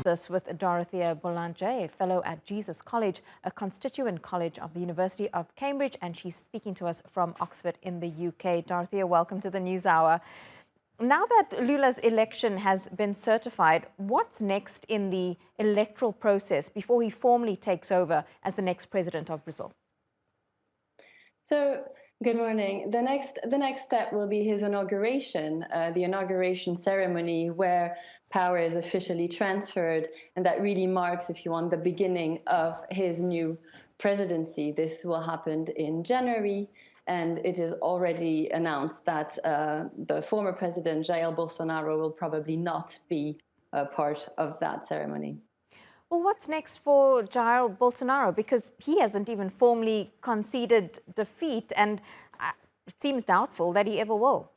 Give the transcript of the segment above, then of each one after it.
this with Dorothee Boulanger, a fellow at Jesus College, a constituent college of the University of Cambridge, and she's speaking to us from Oxford in the UK. Dorothea, welcome to the NewsHour. Now that Lula's election has been certified, what's next in the electoral process before he formally takes over as the next president of Brazil? So, good morning. The next step will be his inauguration, the inauguration ceremony where power is officially transferred, and that really marks, if you want, the beginning of his new presidency. This will happen in January, and it is already announced that the former president, Jair Bolsonaro, will probably not be a part of that ceremony. Well, what's next for Jair Bolsonaro? Because he hasn't even formally conceded defeat, and it seems doubtful that he ever will.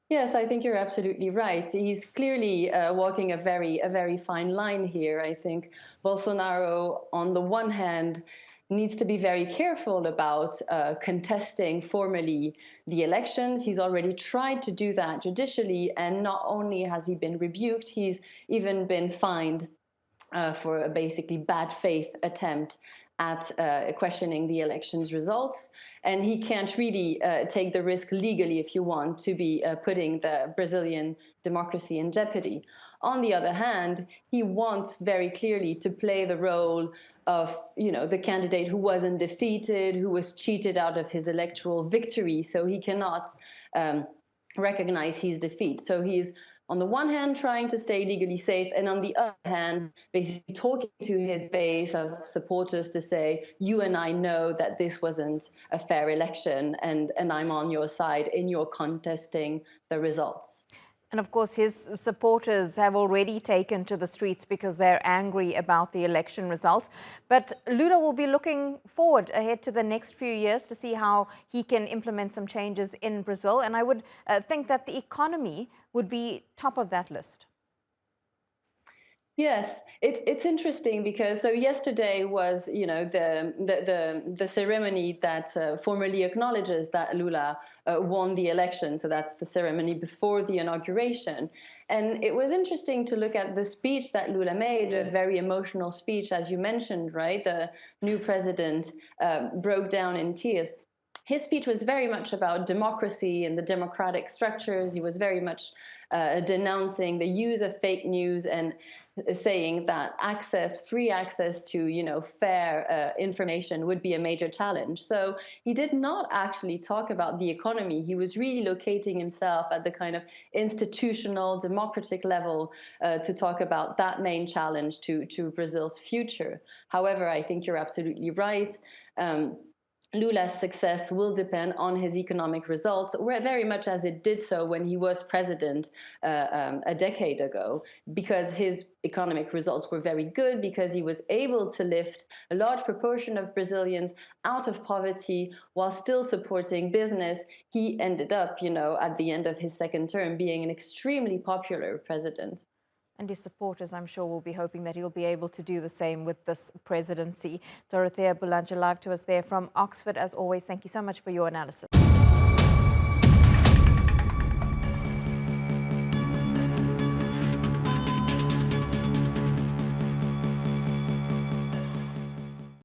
Yes, I think you're absolutely right. He's clearly walking a very fine line here. I think Bolsonaro, on the one hand, needs to be very careful about contesting formally the elections. He's already tried to do that judicially, and not only has he been rebuked, he's even been fined for a basically bad faith attempt at questioning the election's results. And he can't really take the risk legally, if you want, to be putting the Brazilian democracy in jeopardy. On the other hand, he wants very clearly to play the role of, the candidate who wasn't defeated, who was cheated out of his electoral victory. So he cannot recognize his defeat. So he's, on the one hand, trying to stay legally safe, and on the other hand, basically talking to his base of supporters to say, you and I know that this wasn't a fair election, and I'm on your side in your contesting the results. And of course, his supporters have already taken to the streets because they're angry about the election results. But Lula will be looking forward ahead to the next few years to see how he can implement some changes in Brazil. And I would think that the economy would be top of that list. Yes, it's interesting because yesterday was the ceremony that formally acknowledges that Lula won the election. So that's the ceremony before the inauguration, and it was interesting to look at the speech that Lula made, a very emotional speech, as you mentioned, right? The new president broke down in tears. His speech was very much about democracy and the democratic structures. He was very much denouncing the use of fake news and saying that free access to, fair information would be a major challenge. So he did not actually talk about the economy. He was really locating himself at the kind of institutional, democratic level to talk about that main challenge to Brazil's future. However, I think you're absolutely right. Lula's success will depend on his economic results, very much as it did so when he was president a decade ago, because his economic results were very good, because he was able to lift a large proportion of Brazilians out of poverty while still supporting business. He ended up, at the end of his second term, being an extremely popular president. And his supporters, I'm sure, will be hoping that he'll be able to do the same with this presidency. Dorothee Boulanger live to us there from Oxford. As always, thank you so much for your analysis.